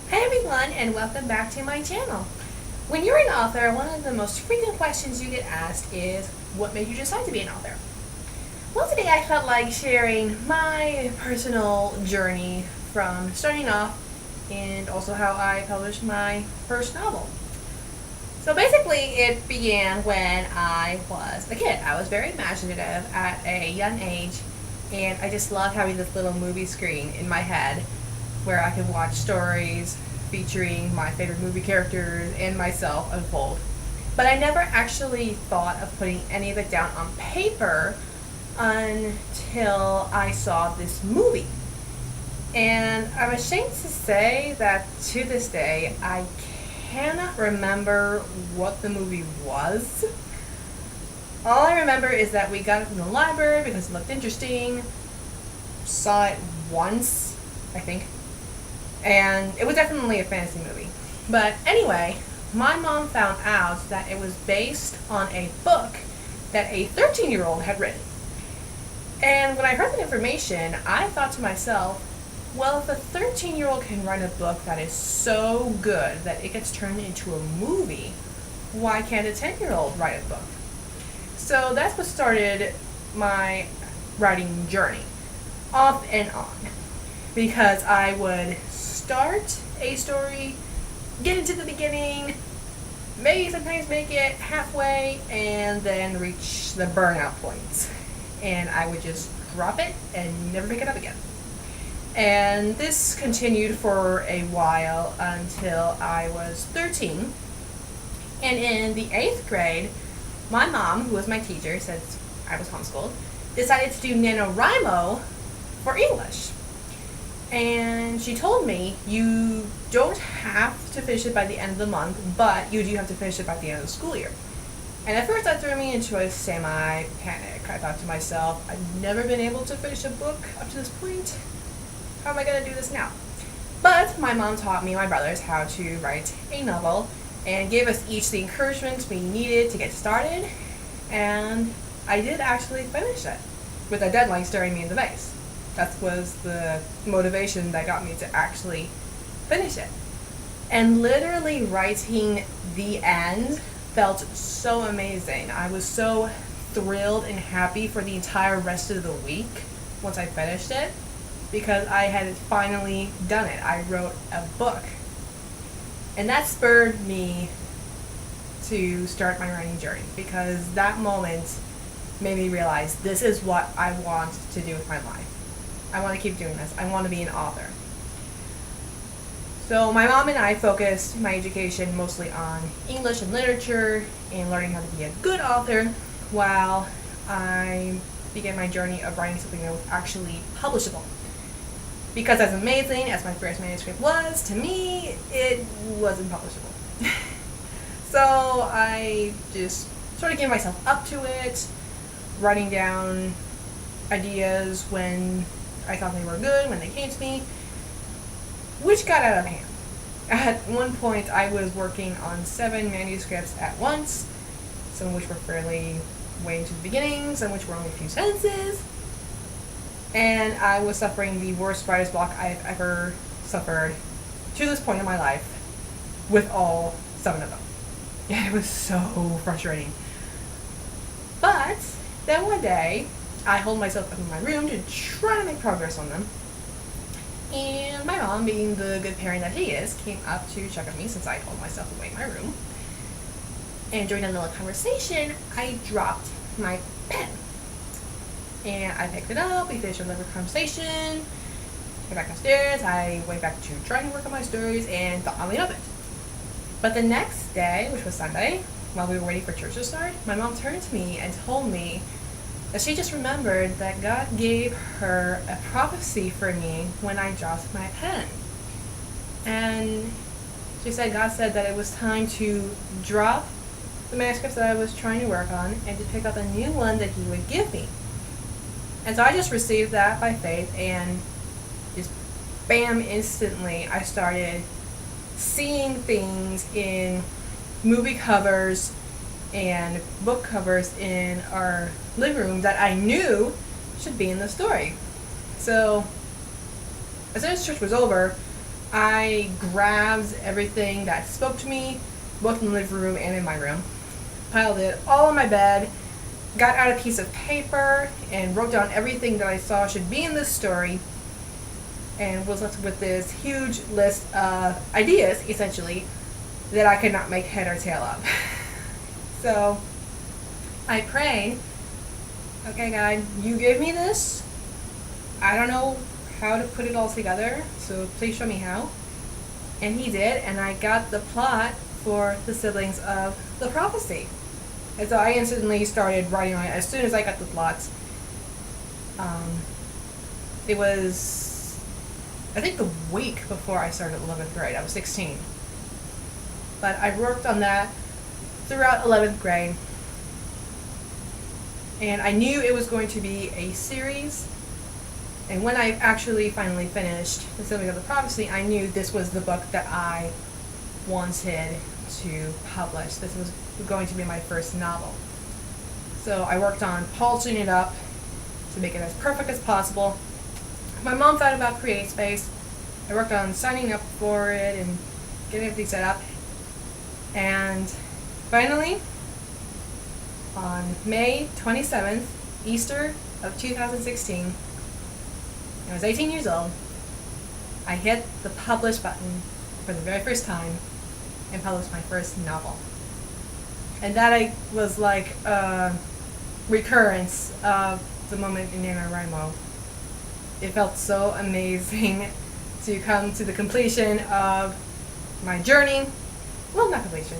Hi everyone, and welcome back to my channel. When you're an author, one of the most frequent questions you get asked is, what made you decide to be an author? Well, today I felt like sharing my personal journey from starting off and also how I published my first novel. So basically, it began when I was a kid. I was very imaginative at a young age, and I just loved having this little movie screen in my head where I could watch stories featuring my favorite movie characters and myself unfold. But I never actually thought of putting any of it down on paper until I saw this movie. And I'm ashamed to say that to this day, I cannot remember what the movie was. All I remember is that we got it from the library because it looked interesting. Saw it once, I think. And it was definitely a fantasy movie. But anyway, my mom found out that it was based on a book that a 13-year-old had written. And when I heard that information, I thought to myself, well, if a 13-year-old can write a book that is so good that it gets turned into a movie, why can't a 10-year-old write a book? So that's what started my writing journey, off and on. Because I would start a story, get into the beginning, maybe sometimes make it halfway, and then reach the burnout point. And I would just drop it and never pick it up again. And this continued for a while until I was 13. And in the 8th grade, my mom, who was my teacher since I was homeschooled, decided to do NaNoWriMo for English. And she told me, you don't have to finish it by the end of the month, but you do have to finish it by the end of the school year. And at first that threw me into a semi-panic. I thought to myself, I've never been able to finish a book up to this point. How am I going to do this now? But my mom taught me and my brothers how to write a novel and gave us each the encouragement we needed to get started. And I did actually finish it with a deadline staring me in the face. That was the motivation that got me to actually finish it. And literally writing the end felt so amazing. I was so thrilled and happy for the entire rest of the week once I finished it because I had finally done it. I wrote a book. And that spurred me to start my writing journey because that moment made me realize this is what I want to do with my life. I want to keep doing this. I want to be an author. So my mom and I focused my education mostly on English and literature and learning how to be a good author while I began my journey of writing something that was actually publishable. Because as amazing as my first manuscript was, to me, it wasn't publishable. So I just sort of gave myself up to it, writing down ideas when I thought they were good, when they came to me, which got out of hand. At one point, I was working on 7 manuscripts at once, some of which were fairly way into the beginning, some of which were only a few sentences, and I was suffering the worst writer's block I've ever suffered to this point in my life with all 7 of them. And it was so frustrating. But then one day, I holed myself up in my room to try to make progress on them. And my mom, being the good parent that he is, came up to check on me since I holed myself away in my room. And during a little conversation, I dropped my pen. And I picked it up, we finished a little conversation, went back downstairs, I went back to trying to work on my stories and thought highly of it. But the next day, which was Sunday, while we were waiting for church to start, my mom turned to me and told me that she just remembered that God gave her a prophecy for me when I dropped my pen. And she said God said that it was time to drop the manuscripts that I was trying to work on and to pick up a new one that he would give me. And so I just received that by faith and just bam, instantly I started seeing things in movie covers and book covers in our living room that I knew should be in the story. So as soon as church was over, I grabbed everything that spoke to me, both in the living room and in my room, piled it all on my bed, got out a piece of paper, and wrote down everything that I saw should be in this story, and was left with this huge list of ideas, essentially, that I could not make head or tail of. So I prayed, okay, God, you gave me this. I don't know how to put it all together, so please show me how. And he did, and I got the plot for the siblings of the prophecy. And so I instantly started writing on it as soon as I got the plots. It was, I think, the week before I started 11th grade. I was 16. But I worked on that throughout 11th grade. And I knew it was going to be a series. And when I actually finally finished The Siblings of the Prophecy, I knew this was the book that I wanted to publish. This was going to be my first novel. So I worked on polishing it up to make it as perfect as possible. My mom thought about CreateSpace. I worked on signing up for it and getting everything set up. And finally, on May 27th, Easter of 2016, I was 18 years old, I hit the publish button for the very first time and published my first novel. And that was like a recurrence of the moment in NaNoWriMo. It felt so amazing to come to the completion of my journey. Well, not completion,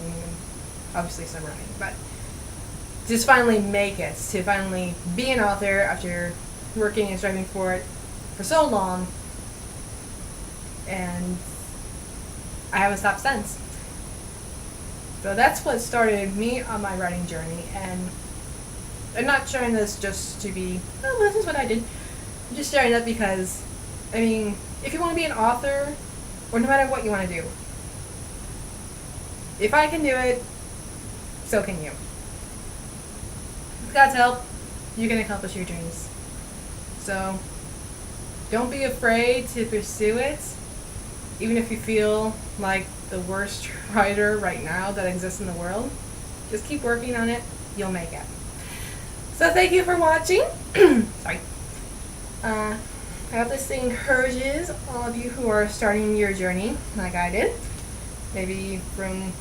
obviously still running, but just finally make it, to finally be an author after working and striving for it for so long, and I haven't stopped since. So that's what started me on my writing journey, and I'm not sharing this just to be, oh, this is what I did. I'm just sharing that because, I mean, if you want to be an author, or no matter what you want to do, if I can do it, so can you. With God's help, you can accomplish your dreams. So don't be afraid to pursue it, even if you feel like the worst writer right now that exists in the world. Just keep working on it, you'll make it. So thank you for watching. Sorry. I hope this encourages all of you who are starting your journey like I did. Maybe from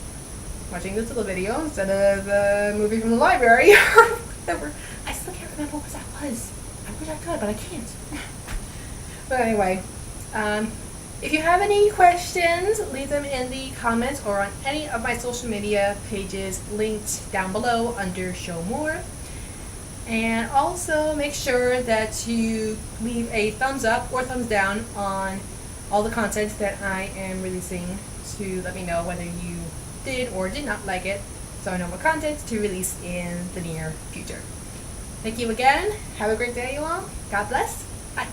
watching this little video instead of a movie from the library or whatever. I still can't remember what that was. I wish I could, but I can't. But anyway, if you have any questions, leave them in the comments or on any of my social media pages linked down below under Show More. And also make sure that you leave a thumbs up or thumbs down on all the content that I am releasing to let me know whether you did or did not like it, so I know what content to release in the near future. Thank you again. Have a great day, you all. God bless. Bye.